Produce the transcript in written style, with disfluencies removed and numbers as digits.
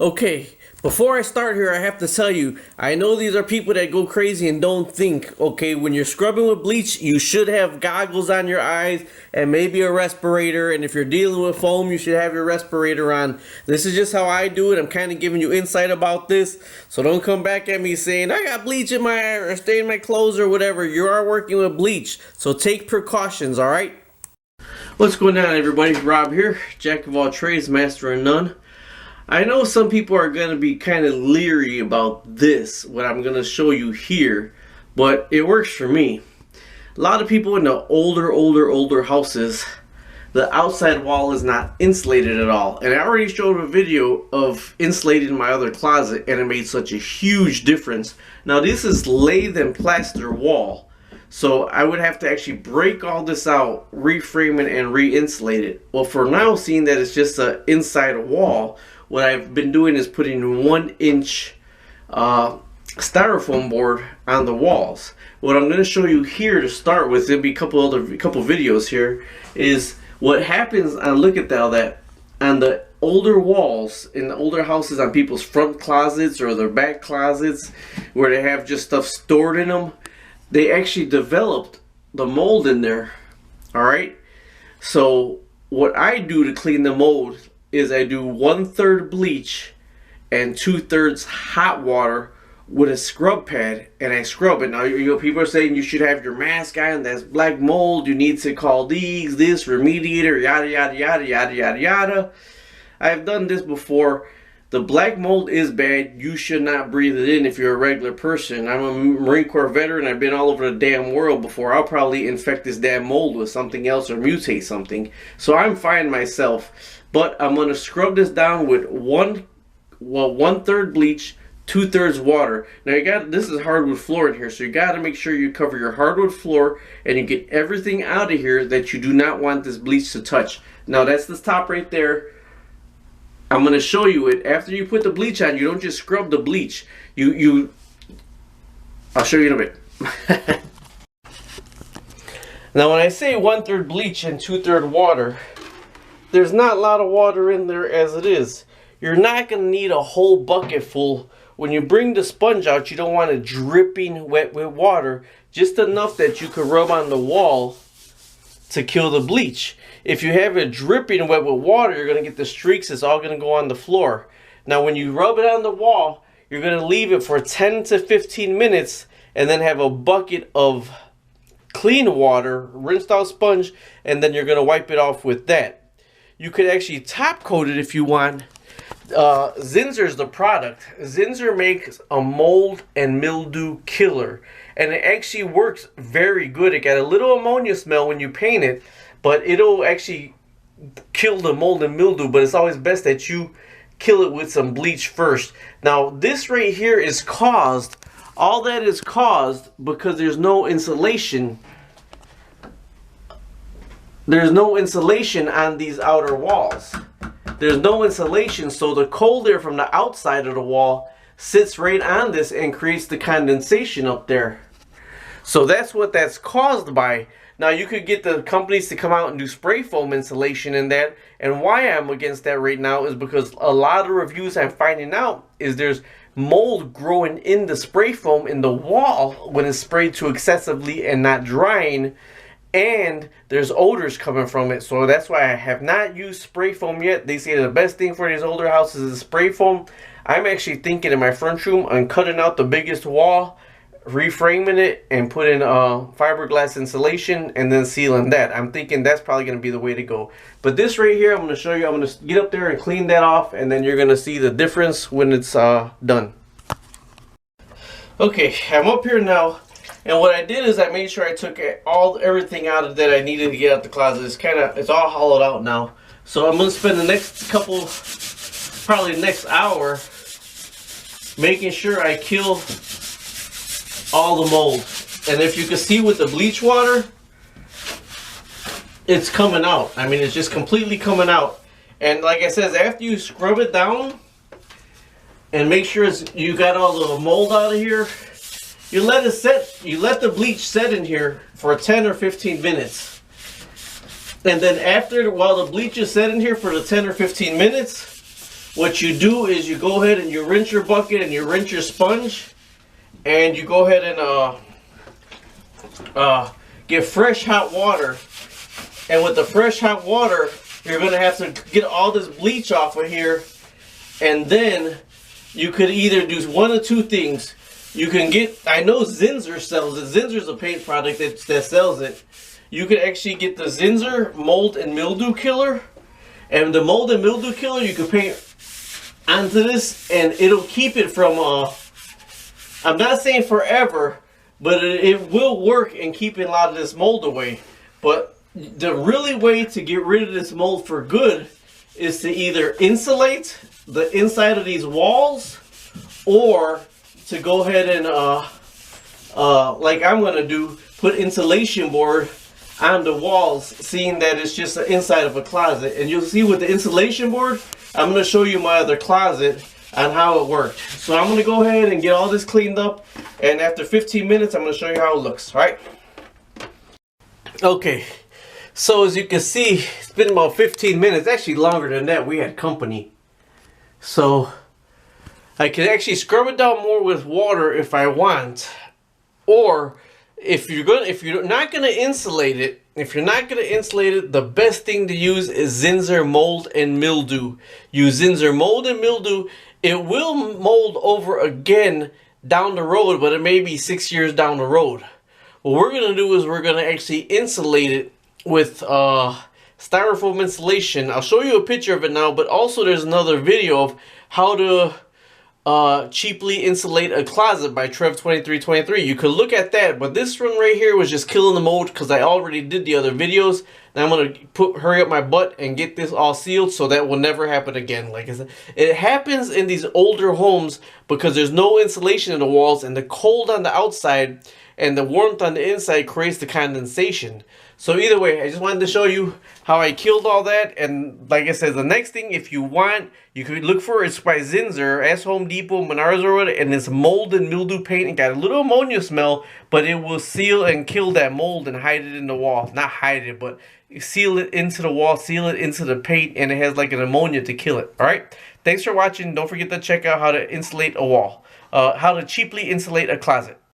Okay, before I start here, I have to tell you, I know these are people that go crazy and don't think, okay, when you're scrubbing with bleach, you should have goggles on your eyes and maybe a respirator, and if you're dealing with foam, you should have your respirator on. This is just how I do it. I'm kind of giving you insight about this, so don't come back at me saying, I got bleach in my eye or stain my clothes or whatever. You are working with bleach, so take precautions, alright? What's going on, everybody? Rob here, jack of all trades, master of none. I know some people are going to be kind of leery about this, what I'm going to show you here, but it works for me. A lot of people in the older houses, the outside wall is not insulated at all. And I already showed a video of insulating my other closet, and it made such a huge difference. Now this is lath and plaster wall, so I would have to actually break all this out, reframe it, and re-insulate it. Well, for now, seeing that it's just an inside wall, what I've been doing is putting 1-inch styrofoam board on the walls. What I'm going to show you here to start with, there'll be a couple videos here, is what happens. Look at that on the older walls in the older houses, on people's front closets or their back closets, where they have just stuff stored in them. They actually developed the mold in there. All right. So what I do to clean the mold is I do 1/3 bleach and 2/3 hot water with a scrub pad, and I scrub it. Now, people are saying you should have your mask on, that's black mold, you need to call this remediator, yada yada yada yada yada yada. I've done this before. The black mold is bad. You should not breathe it in if you're a regular person. I'm a Marine Corps veteran. I've been all over the damn world before. I'll probably infect this damn mold with something else or mutate something. So I'm fine myself. But I'm going to scrub this down with 1/3 bleach, 2/3 water. Now this is hardwood floor in here, so you got to make sure you cover your hardwood floor and you get everything out of here that you do not want this bleach to touch. Now that's the top right there. I'm going to show you it. After you put the bleach on, you don't just scrub the bleach. I'll show you in a bit. Now when I say 1/3 bleach and 2/3 water, there's not a lot of water in there as it is. You're not going to need a whole bucket full. When you bring the sponge out, you don't want it dripping wet with water. Just enough that you can rub on the wall to kill the bleach. If you have it dripping wet with water, you're going to get the streaks. It's all going to go on the floor. Now when you rub it on the wall, you're going to leave it for 10 to 15 minutes and then have a bucket of clean water, rinsed out sponge, and then you're going to wipe it off with that. You could actually top coat it if you want. Zinsser's the product. Zinsser makes a mold and mildew killer, and it actually works very good. It got a little ammonia smell when you paint it, but it'll actually kill the mold and mildew. But it's always best that you kill it with some bleach first. Now this right here is caused, all that is caused because there's no insulation. There's no insulation on these outer walls. There's no insulation, so the cold air from the outside of the wall sits right on this and creates the condensation up there. So that's what that's caused by. Now you could get the companies to come out and do spray foam insulation in that, and why I'm against that right now is because a lot of reviews I'm finding out is there's mold growing in the spray foam in the wall when it's sprayed too excessively and not drying. And there's odors coming from it, so that's why I have not used spray foam yet. They say the best thing for these older houses is spray foam. I'm actually thinking in my front room on cutting out the biggest wall, reframing it, and putting fiberglass insulation and then sealing that. I'm thinking that's probably going to be the way to go. But this right here, I'm going to show you. I'm going to get up there and clean that off, and then you're going to see the difference when it's done. Okay, I'm up here now. And what I did is I made sure I took everything out of that I needed to get out the closet. It's all hollowed out now. So I'm going to spend the next probably the next hour, making sure I kill all the mold. And if you can see with the bleach water, it's coming out. I mean, it's just completely coming out. And like I said, after you scrub it down and make sure you got all the mold out of here, you let it set. You let the bleach set in here for 10 or 15 minutes. And then after, while the bleach is set in here for the 10 or 15 minutes, what you do is you go ahead and you rinse your bucket and you rinse your sponge, and you go ahead and get fresh hot water. And with the fresh hot water, you're gonna have to get all this bleach off of here, and then you could either do one of two things. You can get, I know Zinsser sells it. Zinsser's a paint product that sells it. You could actually get the Zinsser mold and mildew killer. And the mold and mildew killer, you can paint onto this and it'll keep it from, I'm not saying forever, but it will work and keep a lot of this mold away. But the really way to get rid of this mold for good is to either insulate the inside of these walls, or to go ahead and like I'm gonna do, put insulation board on the walls, seeing that it's just the inside of a closet. And you'll see with the insulation board, I'm gonna show you my other closet on how it worked. So I'm gonna go ahead and get all this cleaned up, and after 15 minutes I'm gonna show you how it looks. All right, okay, so as you can see, it's been about 15 minutes, actually longer than that. We had company, so I can actually scrub it down more with water if I want, or if you're not gonna insulate it, the best thing to use is Zinsser mold and mildew. Use Zinsser mold and mildew. It will mold over again down the road, but it may be 6 years down the road. What we're gonna do is we're gonna actually insulate it with styrofoam insulation. I'll show you a picture of it now, but also there's another video of how to cheaply insulate a closet by Trev2323. You could look at that, but this one right here was just killing the mold because I already did the other videos. Now I'm gonna hurry up my butt and get this all sealed so that will never happen again. Like I said, it happens in these older homes because there's no insulation in the walls, and the cold on the outside and the warmth on the inside creates the condensation. So either way, I just wanted to show you how I killed all that. And like I said, the next thing, if you want, you could look for it's by Zinsser, as Home Depot, Menards, or whatever, and it's mold and mildew paint. It got a little ammonia smell, but it will seal and kill that mold and hide it in the wall. Not hide it, but seal it into the wall, seal it into the paint, and it has like an ammonia to kill it. All right, thanks for watching. Don't forget to check out how to insulate a wall, how to cheaply insulate a closet.